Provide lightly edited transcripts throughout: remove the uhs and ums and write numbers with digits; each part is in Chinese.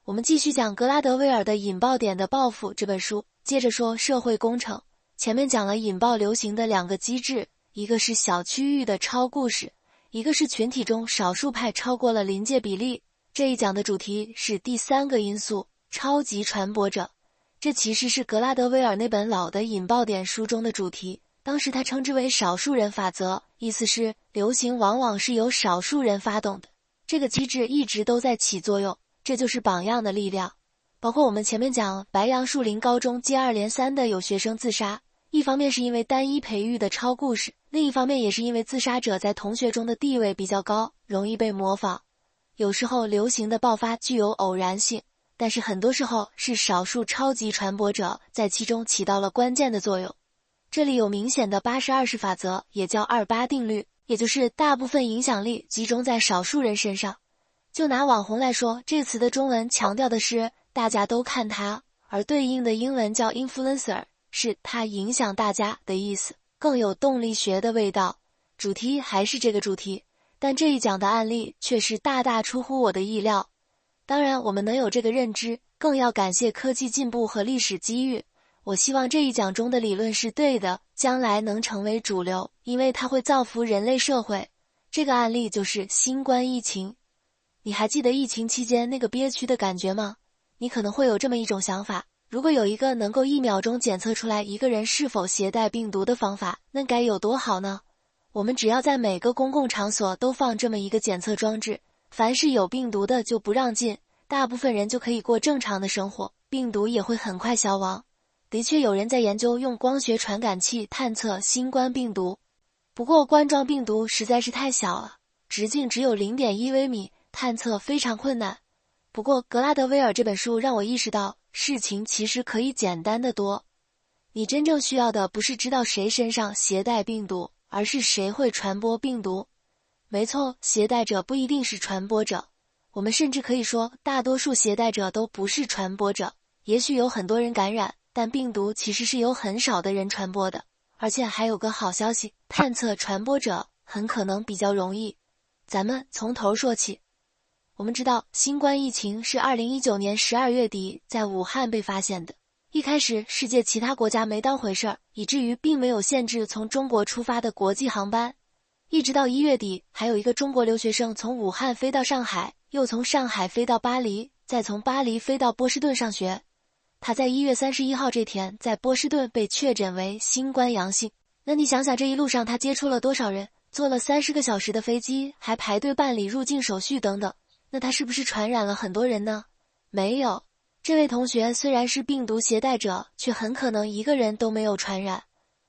我们继续讲格拉德威尔的《引爆点的报复》这本书，接着说社会工程。前面讲了引爆流行的两个机制，一个是小区域的超故事，一个是群体中少数派超过了临界比例。这一讲的主题是第三个因素，超级传播者。这其实是格拉德威尔那本老的《引爆点》书中的主题，当时他称之为少数人法则，意思是流行往往是由少数人发动的，这个机制一直都在起作用，这就是榜样的力量。包括我们前面讲白杨树林高中接二连三的有学生自杀，一方面是因为单一培育的超故事，另一方面也是因为自杀者在同学中的地位比较高，容易被模仿。有时候流行的爆发具有偶然性，但是很多时候是少数超级传播者在其中起到了关键的作用。这里有明显的80-20法则，也叫28定律，也就是大部分影响力集中在少数人身上。就拿网红来说，这个词的中文强调的是大家都看他，而对应的英文叫 influencer， 是他影响大家的意思，更有动力学的味道。主题还是这个主题，但这一讲的案例却是大大出乎我的意料。当然，我们能有这个认知，更要感谢科技进步和历史机遇。我希望这一讲中的理论是对的，将来能成为主流，因为它会造福人类社会。这个案例就是新冠疫情。你还记得疫情期间那个憋屈的感觉吗？你可能会有这么一种想法，如果有一个能够1秒钟检测出来一个人是否携带病毒的方法，那该有多好呢？我们只要在每个公共场所都放这么一个检测装置，凡是有病毒的就不让进，大部分人就可以过正常的生活，病毒也会很快消亡。的确有人在研究用光学传感器探测新冠病毒，不过冠状病毒实在是太小了，直径只有 0.1 微米，探测非常困难。不过格拉德威尔这本书让我意识到，事情其实可以简单得多。你真正需要的不是知道谁身上携带病毒，而是谁会传播病毒。没错，携带者不一定是传播者，我们甚至可以说大多数携带者都不是传播者。也许有很多人感染，但病毒其实是由很少的人传播的。而且还有个好消息，探测传播者很可能比较容易。咱们从头说起。我们知道新冠疫情是2019年12月底在武汉被发现的。一开始世界其他国家没当回事儿，以至于并没有限制从中国出发的国际航班。一直到1月底，还有一个中国留学生从武汉飞到上海，又从上海飞到巴黎，再从巴黎飞到波士顿上学。他在1月31号这天在波士顿被确诊为新冠阳性。那你想想这一路上他接触了多少人，坐了30个小时的飞机，还排队办理入境手续等等，那他是不是传染了很多人呢？没有。这位同学虽然是病毒携带者，却很可能一个人都没有传染。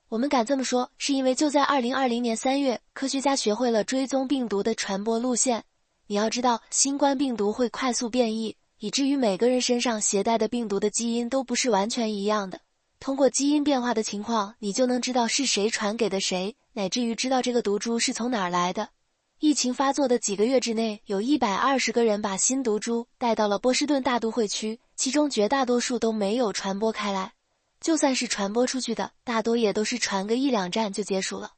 我们敢这么说，是因为就在2020年3月，科学家学会了追踪病毒的传播路线。你要知道，新冠病毒会快速变异，以至于每个人身上携带的病毒的基因都不是完全一样的。通过基因变化的情况，你就能知道是谁传给的谁，乃至于知道这个毒株是从哪儿来的。疫情发作的几个月之内，有120个人把新毒株带到了波士顿大都会区，其中绝大多数都没有传播开来。就算是传播出去的，大多也都是传个1-2站就结束了。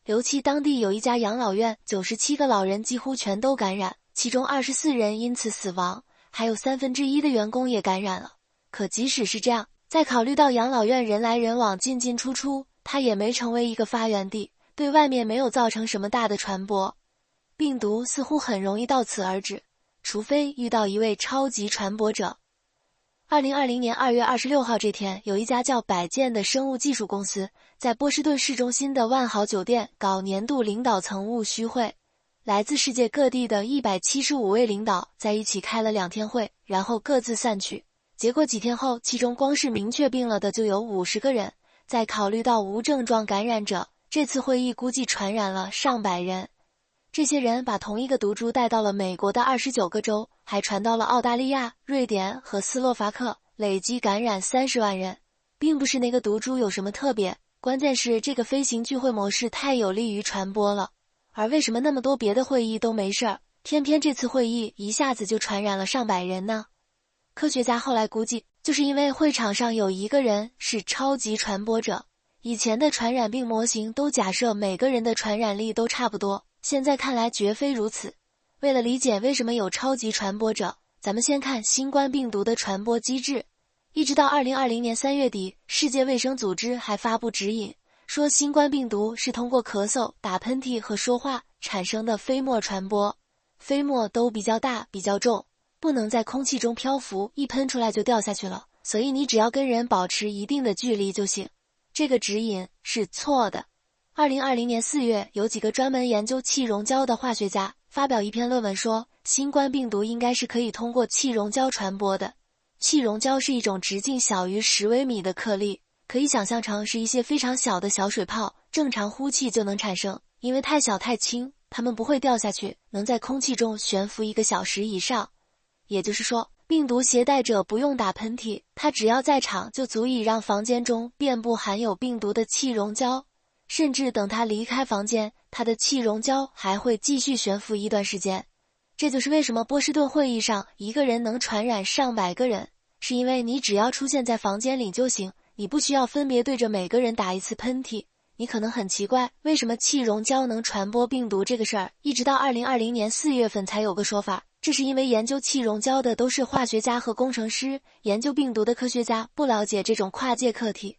尤其当地有一家养老院，97个老人几乎全都感染，其中24人因此死亡，还有1/3的员工也感染了。可即使是这样，再考虑到养老院人来人往进进出出，它也没成为一个发源地，对外面没有造成什么大的传播。病毒似乎很容易到此而止，除非遇到一位超级传播者。2020年2月26号这天，有一家叫百健的生物技术公司在波士顿市中心的万豪酒店搞年度领导层务虚会。来自世界各地的175位领导在一起开了2天会，然后各自散去。结果几天后，其中光是明确病了的就有50个人。再考虑到无症状感染者，这次会议估计传染了上百人。这些人把同一个毒株带到了美国的29个州，还传到了澳大利亚、瑞典和斯洛伐克，累计感染30万人。并不是那个毒株有什么特别，关键是这个飞行聚会模式太有利于传播了。而为什么那么多别的会议都没事儿，偏偏这次会议一下子就传染了上百人呢？科学家后来估计，就是因为会场上有一个人是超级传播者。以前的传染病模型都假设每个人的传染力都差不多，现在看来绝非如此。为了理解为什么有超级传播者，咱们先看新冠病毒的传播机制。一直到2020年3月底，世界卫生组织还发布指引，说新冠病毒是通过咳嗽、打喷嚏和说话产生的飞沫传播。飞沫都比较大、比较重，不能在空气中漂浮，一喷出来就掉下去了，所以你只要跟人保持一定的距离就行。这个指引是错的。2020年4月，有几个专门研究气溶胶的化学家发表一篇论文说，新冠病毒应该是可以通过气溶胶传播的。气溶胶是一种直径小于10微米的颗粒，可以想象成是一些非常小的小水泡，正常呼气就能产生，因为太小太轻，它们不会掉下去，能在空气中悬浮1个小时以上。也就是说，病毒携带者不用打喷嚏，它只要在场就足以让房间中遍布含有病毒的气溶胶，甚至等它离开房间，它的气溶胶还会继续悬浮一段时间。这就是为什么波士顿会议上一个人能传染上百个人，是因为你只要出现在房间里就行，你不需要分别对着每个人打一次喷嚏。你可能很奇怪，为什么气溶胶能传播病毒这个事儿，一直到2020年4月份才有个说法。这是因为研究气溶胶的都是化学家和工程师，研究病毒的科学家不了解这种跨界课题。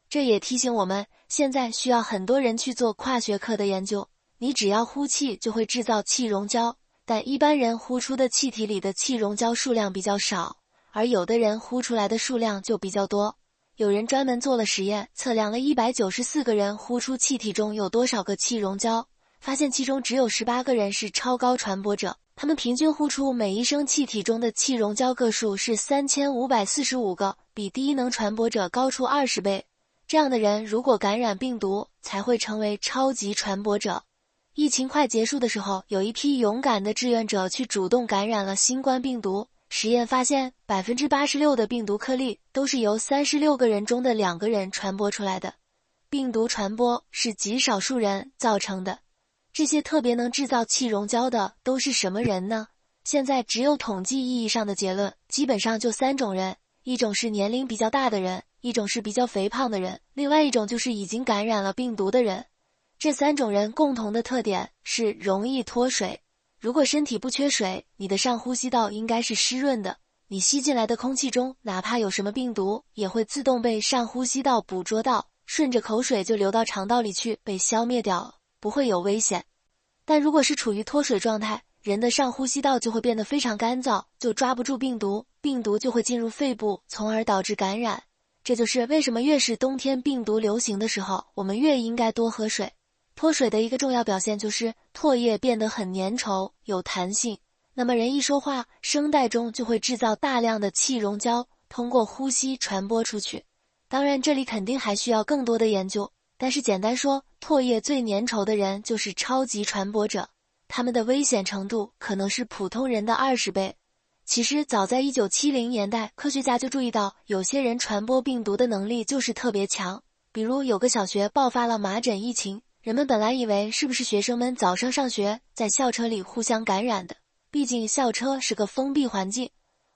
这也提醒我们，现在需要很多人去做跨学科的研究。你只要呼气就会制造气溶胶，但一般人呼出的气体里的气溶胶数量比较少，而有的人呼出来的数量就比较多。有人专门做了实验，测量了194个人呼出气体中有多少个气溶胶，发现其中只有18个人是超高传播者，他们平均呼出每1升气体中的气溶胶个数是3545个，比低能传播者高出20倍。这样的人如果感染病毒，才会成为超级传播者。疫情快结束的时候，有一批勇敢的志愿者去主动感染了新冠病毒。实验发现 86% 的病毒颗粒都是由36个人中的2个人传播出来的。病毒传播是极少数人造成的。这些特别能制造气溶胶的都是什么人呢？现在只有统计意义上的结论，基本上就3种人，一种是年龄比较大的人，一种是比较肥胖的人，另外一种就是已经感染了病毒的人。这3种人共同的特点是容易脱水。如果身体不缺水，你的上呼吸道应该是湿润的，你吸进来的空气中哪怕有什么病毒，也会自动被上呼吸道捕捉到，顺着口水就流到肠道里去，被消灭掉，不会有危险。但如果是处于脱水状态，人的上呼吸道就会变得非常干燥，就抓不住病毒，病毒就会进入肺部，从而导致感染。这就是为什么越是冬天病毒流行的时候，我们越应该多喝水。脱水的一个重要表现就是唾液变得很粘稠，有弹性。那么人一说话，声带中就会制造大量的气溶胶，通过呼吸传播出去。当然，这里肯定还需要更多的研究，但是简单说，唾液最粘稠的人就是超级传播者，他们的危险程度可能是普通人的20倍。其实早在1970年代，科学家就注意到有些人传播病毒的能力就是特别强。比如有个小学爆发了麻疹疫情，人们本来以为是不是学生们早上上学在校车里互相感染的，毕竟校车是个封闭环境。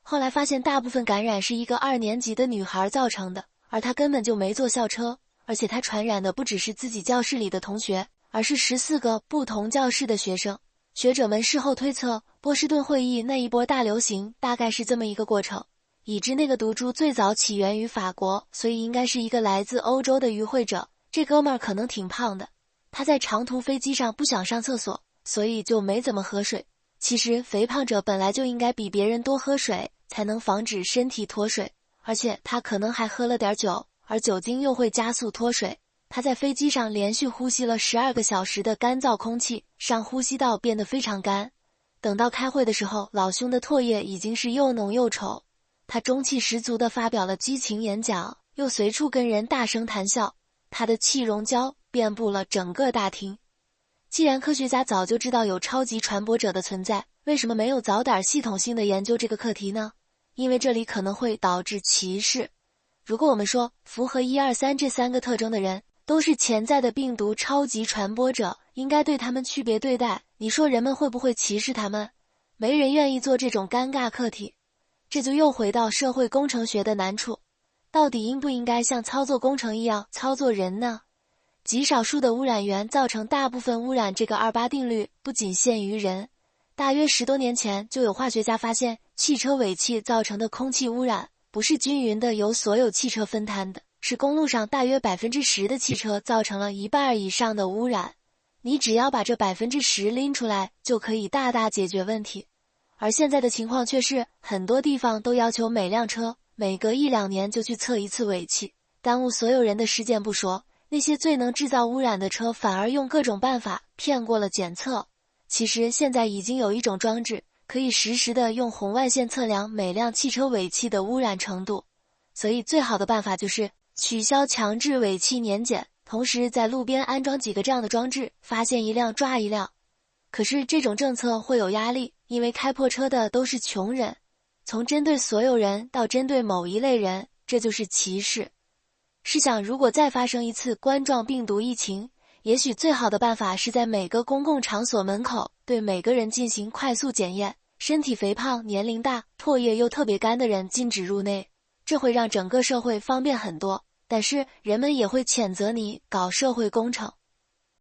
后来发现大部分感染是一个2年级的女孩造成的，而她根本就没坐校车，而且她传染的不只是自己教室里的同学，而是14个不同教室的学生。学者们事后推测，波士顿会议那一波大流行大概是这么一个过程。已知那个毒株最早起源于法国，所以应该是一个来自欧洲的与会者。这哥们儿可能挺胖的，他在长途飞机上不想上厕所，所以就没怎么喝水。其实肥胖者本来就应该比别人多喝水，才能防止身体脱水，而且他可能还喝了点酒，而酒精又会加速脱水。他在飞机上连续呼吸了12个小时的干燥空气，上呼吸道变得非常干。等到开会的时候，老兄的唾液已经是又浓又稠。他中气十足地发表了激情演讲，又随处跟人大声谈笑。他的气溶胶遍布了整个大厅。既然科学家早就知道有超级传播者的存在，为什么没有早点系统性的研究这个课题呢？因为这里可能会导致歧视。如果我们说符合1、2、3这3个特征的人都是潜在的病毒超级传播者，应该对他们区别对待，你说人们会不会歧视他们？没人愿意做这种尴尬课题。这就又回到社会工程学的难处，到底应不应该像操作工程一样操作人呢？极少数的污染源造成大部分污染，这个28定律不仅限于人。大约10多年前就有化学家发现，汽车尾气造成的空气污染不是均匀的由所有汽车分摊的，是公路上大约 10% 的汽车造成了一半以上的污染。你只要把这 10% 拎出来，就可以大大解决问题。而现在的情况却是，很多地方都要求每辆车每隔1-2年就去测一次尾气，耽误所有人的时间不说，那些最能制造污染的车反而用各种办法骗过了检测。其实现在已经有一种装置，可以实时的用红外线测量每辆汽车尾气的污染程度，所以最好的办法就是取消强制尾气年检，同时在路边安装几个这样的装置，发现一辆抓一辆。可是这种政策会有压力，因为开破车的都是穷人，从针对所有人到针对某一类人，这就是歧视。试想，如果再发生一次冠状病毒疫情，也许最好的办法是在每个公共场所门口对每个人进行快速检验，身体肥胖、年龄大、唾液又特别干的人禁止入内，这会让整个社会方便很多。但是人们也会谴责你搞社会工程，